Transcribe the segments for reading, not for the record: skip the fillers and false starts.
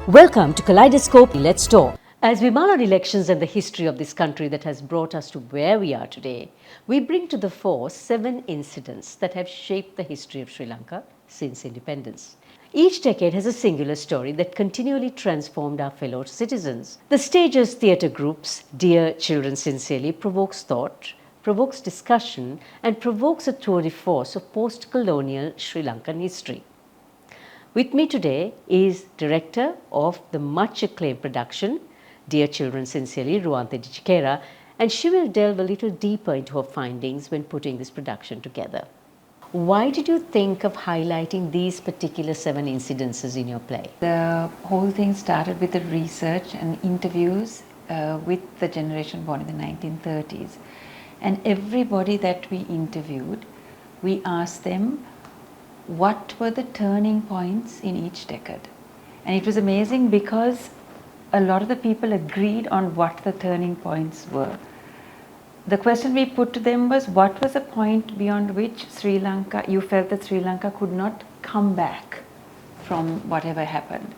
Welcome to Kaleidoscope. Let's talk. As we mull on elections and the history of this country that has brought us to where we are today, we bring to the fore 7 incidents that have shaped the history of Sri Lanka since independence. Each decade has a singular story that continually transformed our fellow citizens. The stage's theatre groups, Dear Children Sincerely, provokes thought, provokes discussion, and provokes a tour de force of post-colonial Sri Lankan history. With me today is director of the much acclaimed production, Dear Children Sincerely, Ruwanthie de Chickera, and she will delve a little deeper into her findings when putting this production together. Why did you think of highlighting these particular 7 incidences in your play? The whole thing started with the research and interviews with the generation born in the 1930s. And everybody that we interviewed, we asked them what were the turning points in each decade. And it was amazing because a lot of the people agreed on what the turning points were. The question we put to them was, what was a point beyond which Sri Lanka, you felt that Sri Lanka could not come back from whatever happened?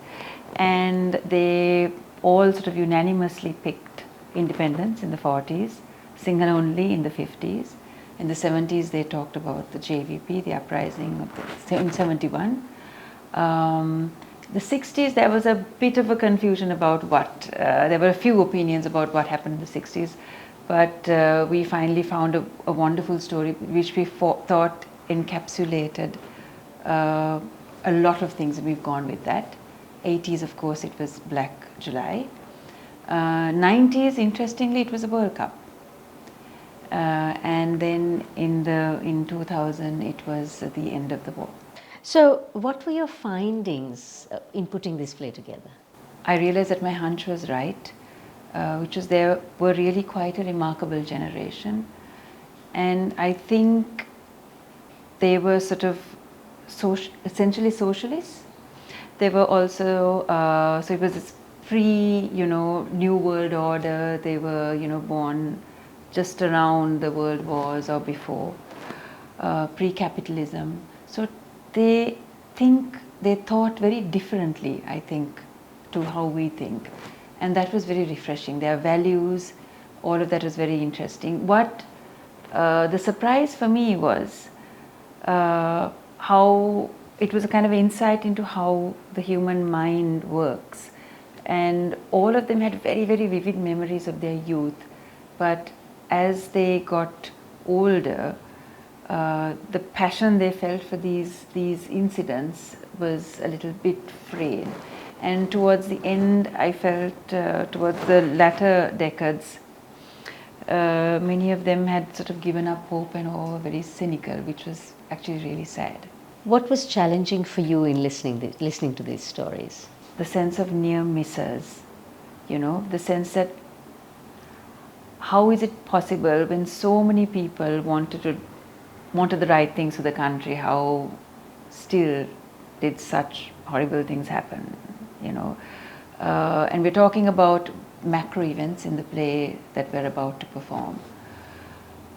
And they all sort of unanimously picked independence in the 40s, Sinhala only in the 50s. In the 70s, they talked about the JVP, the uprising in 71. The 60s, there was a bit of a confusion about what, there were a few opinions about what happened in the 60s, but we finally found a wonderful story which we thought encapsulated a lot of things, and we've gone with that. 80s, of course, it was Black July. 90s, interestingly, it was a World Cup. And then in 2000, it was the end of the war. So, what were your findings in putting this play together? I realized that my hunch was right, which was there were really quite a remarkable generation. And I think they were sort of essentially socialists. They were also, so it was this New World Order. They were, born just around the world wars or before, pre-capitalism. So they thought very differently, I think, to how we think. And that was very refreshing. Their values, all of that was very interesting. What the surprise for me was how it was a kind of insight into how the human mind works. And all of them had very, very vivid memories of their youth. But as they got older, the passion they felt for these incidents was a little bit frayed. And towards the end, I felt, towards the latter decades, many of them had sort of given up hope and all were very cynical, which was actually really sad. What was challenging for you in listening to these stories? The sense of near misses, the sense that how is it possible when so many people wanted the right things for the country, how still did such horrible things happen, And we're talking about macro events in the play that we're about to perform.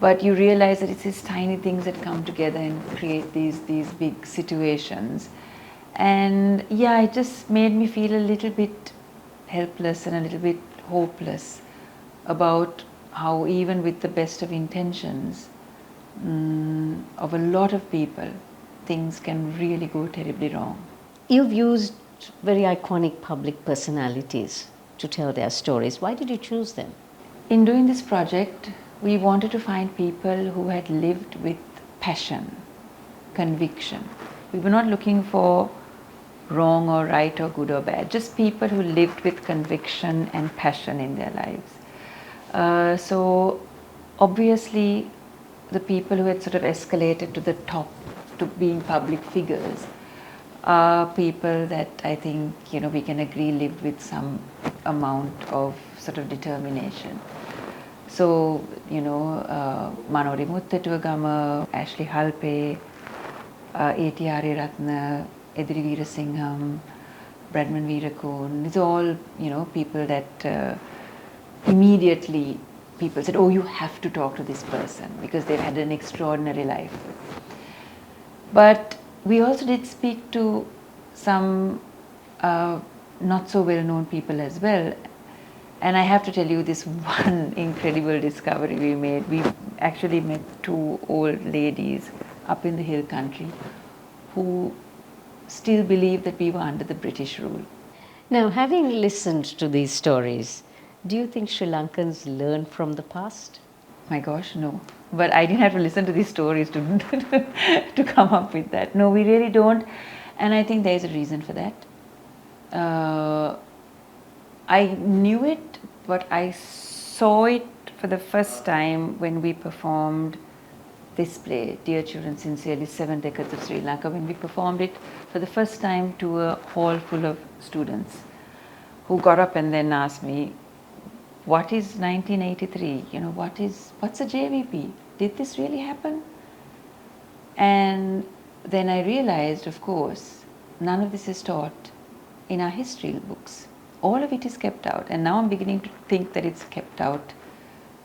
But you realize that it's these tiny things that come together and create these big situations. And yeah, it just made me feel a little bit helpless and a little bit hopeless about how even with the best of intentions of a lot of people, things can really go terribly wrong. You've used very iconic public personalities to tell their stories. Why did you choose them? In doing this project, we wanted to find people who had lived with passion, conviction. We were not looking for wrong or right or good or bad, just people who lived with conviction and passion in their lives. So obviously the people who had sort of escalated to the top to being public figures are people that I think we can agree lived with some amount of sort of determination. So Manori Muttetuagama, Ashley Halpe, A.T. Ariyaratne, Ediri Veerasingham, Bradman Veerakun, these are all people that immediately people said, oh, you have to talk to this person because they've had an extraordinary life. But we also did speak to some not so well known people as well. And I have to tell you this one incredible discovery we made. We actually met two old ladies up in the hill country who still believe that we were under the British rule. Now, having listened to these stories, do you think Sri Lankans learn from the past? My gosh, no. But I didn't have to listen to these stories to, to come up with that. No, we really don't. And I think there is a reason for that. I knew it, but I saw it for the first time when we performed this play, Dear Children, Sincerely, 7 Decades of Sri Lanka, when we performed it for the first time to a hall full of students who got up and then asked me, what is 1983? You know, what's a JVP? Did this really happen? And then I realized, of course, none of this is taught in our history books. All of it is kept out, and now I'm beginning to think that it's kept out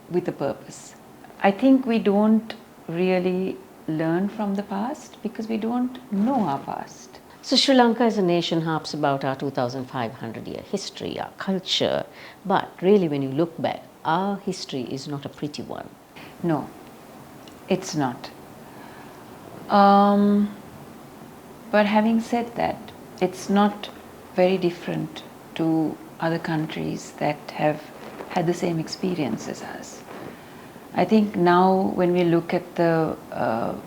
with a purpose. I think we don't really learn from the past because we don't know our past. So Sri Lanka as a nation harps about our 2,500-year history, our culture, but really when you look back, our history is not a pretty one. No, it's not. But having said that, it's not very different to other countries that have had the same experience as us. I think now when we look at the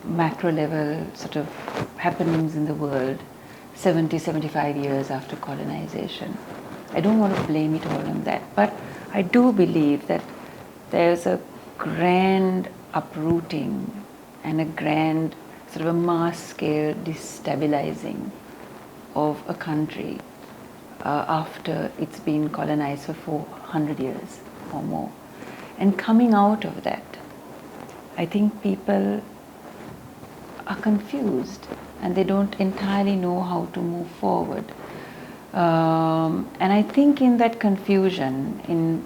macro level sort of happenings in the world, 70, 75 years after colonization, I don't want to blame it all on that, but I do believe that there's a grand uprooting and a grand sort of a mass scale destabilizing of a country after it's been colonized for 400 years or more. And coming out of that, I think people are confused and they don't entirely know how to move forward. And I think in that confusion, in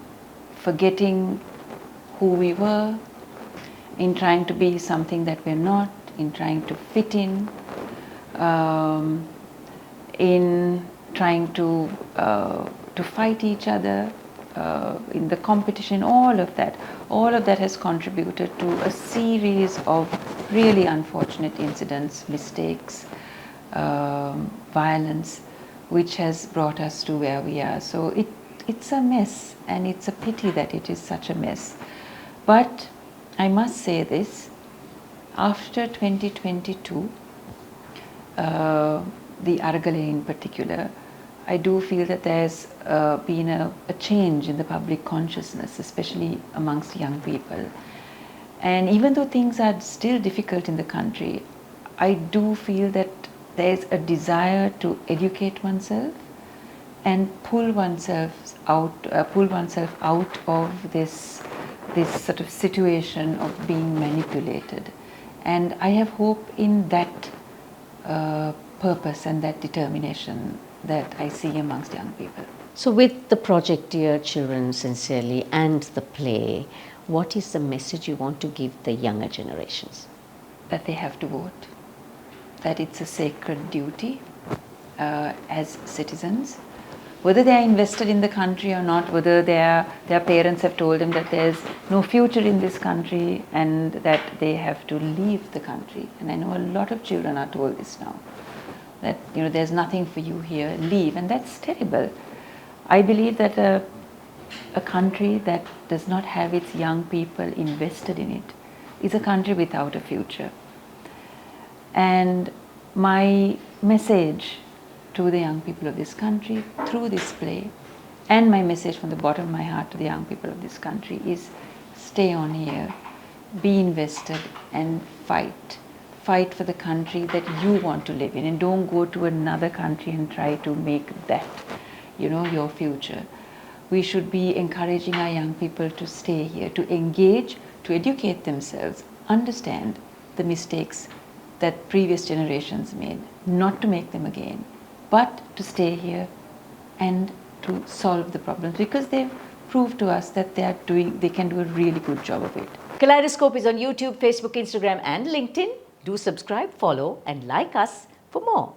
forgetting who we were, in trying to be something that we're not, in trying to fit in trying to fight each other, in the competition, all of that has contributed to a series of really unfortunate incidents, mistakes, violence, which has brought us to where we are. So it's a mess, and it's a pity that it is such a mess. But I must say this, after 2022, the Aragale in particular, I do feel that there's been a change in the public consciousness, especially amongst young people. And even though things are still difficult in the country, I do feel that there's a desire to educate oneself and pull oneself out of this sort of situation of being manipulated. And I have hope in that purpose and that determination that I see amongst young people. So with the project Dear Children Sincerely and the play, what is the message you want to give the younger generations? That they have to vote, that it's a sacred duty as citizens, whether they are invested in the country or not, whether their parents have told them that there's no future in this country and that they have to leave the country. And I know a lot of children are told this now, that there's nothing for you here, leave, and that's terrible. I believe that a country that does not have its young people invested in it is a country without a future. And my message to the young people of this country through this play, and my message from the bottom of my heart to the young people of this country is stay on here, be invested and fight. Fight for the country that you want to live in, and don't go to another country and try to make that, your future. We should be encouraging our young people to stay here, to engage, to educate themselves, understand the mistakes that previous generations made, not to make them again, but to stay here and to solve the problems, because they've proved to us that they can do a really good job of it. Kaleidoscope is on YouTube, Facebook, Instagram and LinkedIn. Do subscribe, follow and like us for more.